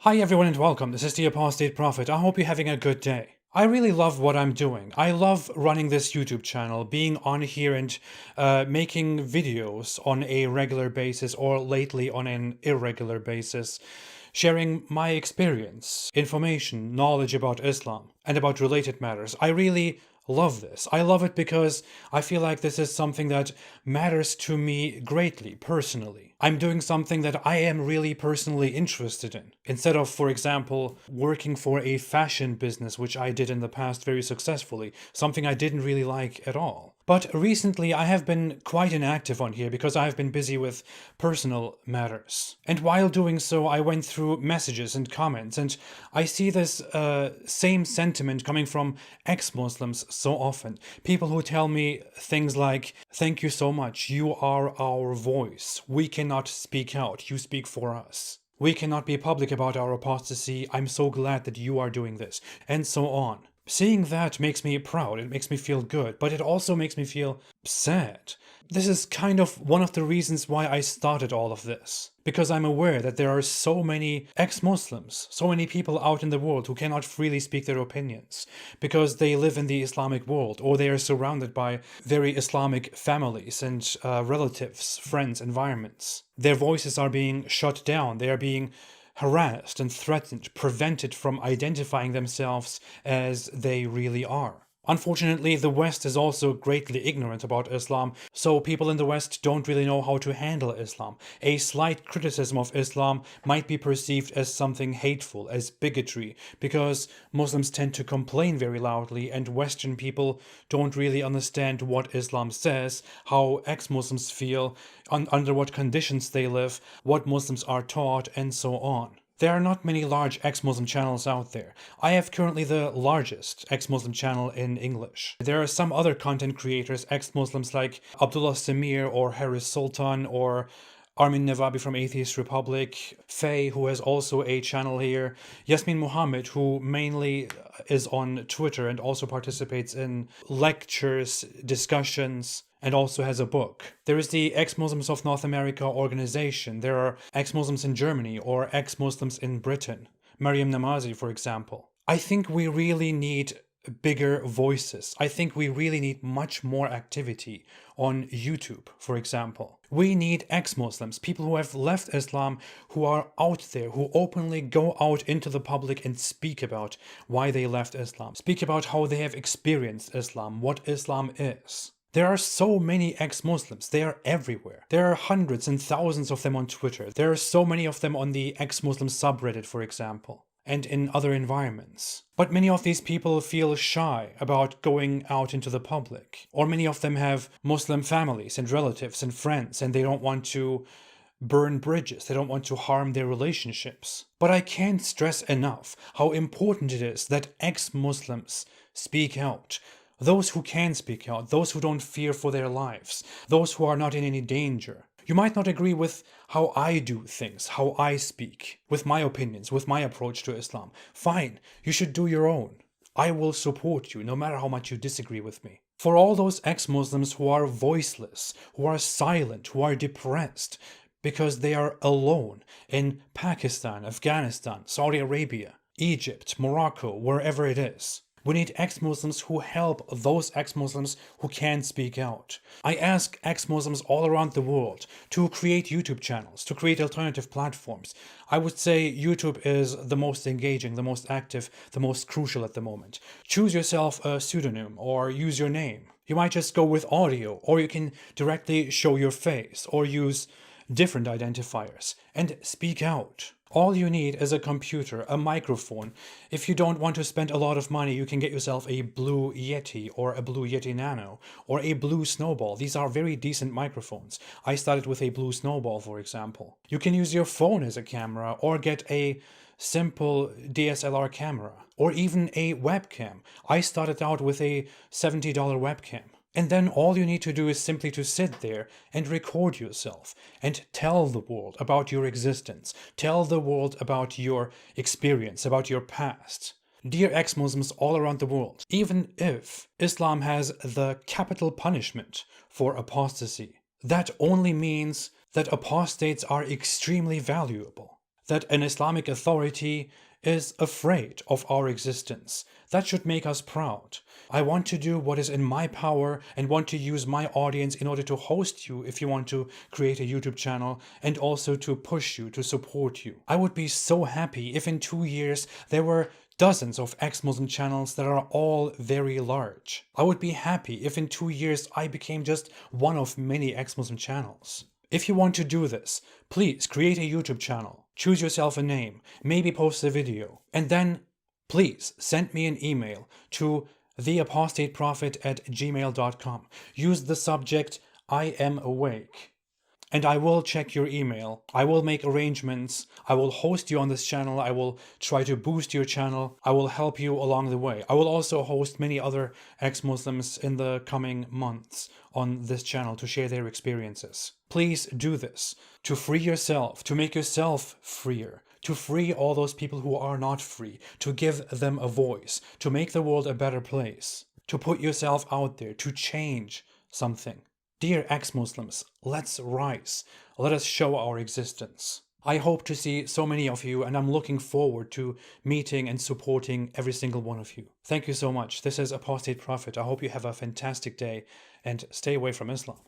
Hi everyone and welcome. This is the Apostate Prophet. I hope you're having a good day. I really love what I'm doing. I love running this YouTube channel, being on here and making videos on a regular basis or lately on an irregular basis, sharing my experience, information, knowledge about Islam and about related matters. I really love this. I love it because I feel like this is something that matters to me greatly, personally. I'm doing something that I am really personally interested in. Instead of, for example, working for a fashion business, which I did in the past very successfully, something I didn't really like at all. But recently I have been quite inactive on here because I have been busy with personal matters. And while doing so, I went through messages and comments, and I see this same sentiment coming from ex-Muslims so often. People who tell me things like, "Thank you so much, you are our voice. We cannot speak out, you speak for us. We cannot be public about our apostasy. I'm so glad that you are doing this," and so on. Seeing that makes me proud, it makes me feel good, but it also makes me feel sad. This is kind of one of the reasons why I started all of this. Because I'm aware that there are so many ex-Muslims, so many people out in the world who cannot freely speak their opinions, because they live in the Islamic world, or they are surrounded by very Islamic families and relatives, friends, environments. Their voices are being shut down, they are being harassed and threatened, prevented from identifying themselves as they really are. Unfortunately, the West is also greatly ignorant about Islam, so people in the West don't really know how to handle Islam. A slight criticism of Islam might be perceived as something hateful, as bigotry, because Muslims tend to complain very loudly and Western people don't really understand what Islam says, how ex-Muslims feel, under what conditions they live, what Muslims are taught, and so on. There are not many large ex-Muslim channels out there. I have currently the largest ex-Muslim channel in English. There are some other content creators, ex-Muslims like Abdullah Samir or Harris Sultan or Armin Navabi from Atheist Republic, Faye, who has also a channel here, Yasmin Muhammad, who mainly is on Twitter and also participates in lectures, discussions, and also has a book. There is the Ex-Muslims of North America organization. There are ex-Muslims in Germany or ex-Muslims in Britain. Mariam Namazi, for example. I think we really need bigger voices. I think we really need much more activity on YouTube, for example. We need ex-Muslims, people who have left Islam, who are out there, who openly go out into the public and speak about why they left Islam, speak about how they have experienced Islam, what Islam is. There are so many ex-Muslims, they are everywhere. There are hundreds and thousands of them on Twitter. There are so many of them on the ex-Muslim subreddit, for example, and in other environments. But many of these people feel shy about going out into the public. Or many of them have Muslim families and relatives and friends, and they don't want to burn bridges, they don't want to harm their relationships. But I can't stress enough how important it is that ex-Muslims speak out. Those who can speak out, those who don't fear for their lives, those who are not in any danger. You might not agree with how I do things, how I speak, with my opinions, with my approach to Islam. Fine, you should do your own. I will support you no matter how much you disagree with me. For all those ex-Muslims who are voiceless, who are silent, who are depressed, because they are alone in Pakistan, Afghanistan, Saudi Arabia, Egypt, Morocco, wherever it is. We need ex-Muslims who help those ex-Muslims who can't speak out. I ask ex-Muslims all around the world to create YouTube channels, to create alternative platforms. I would say YouTube is the most engaging, the most active, the most crucial at the moment. Choose yourself a pseudonym or use your name. You might just go with audio, or you can directly show your face or use different identifiers and speak out. All you need is a computer, a microphone. If you don't want to spend a lot of money, you can get yourself a Blue Yeti or a Blue Yeti Nano or a Blue Snowball. These are very decent microphones. I started with a Blue Snowball, for example. You can use your phone as a camera or get a simple DSLR camera or even a webcam. I started out with a $70 webcam. And then all you need to do is simply to sit there and record yourself and tell the world about your existence, tell the world about your experience, about your past. Dear ex-Muslims all around the world, even if Islam has the capital punishment for apostasy, that only means that apostates are extremely valuable. that an Islamic authority is afraid of our existence. That should make us proud. I want to do what is in my power and want to use my audience in order to host you if you want to create a YouTube channel, and also to push you, to support you. I would be so happy if in 2 years there were dozens of ex-Muslim channels that are all very large. I would be happy if in 2 years I became just one of many ex-Muslim channels. If you want to do this, please create a YouTube channel, choose yourself a name, maybe post a video, and then please send me an email to theapostateprophet@gmail.com. Use the subject "I am awake," and I will check your email. I will make arrangements. I will host you on this channel. I will try to boost your channel. I will help you along the way. I will also host many other ex-Muslims in the coming months on this channel to share their experiences. Please do this to free yourself, to make yourself freer, to free all those people who are not free, to give them a voice, to make the world a better place, to put yourself out there, to change something. Dear ex-Muslims, let's rise. Let us show our existence. I hope to see so many of you, and I'm looking forward to meeting and supporting every single one of you. Thank you so much. This is Apostate Prophet. I hope you have a fantastic day and stay away from Islam.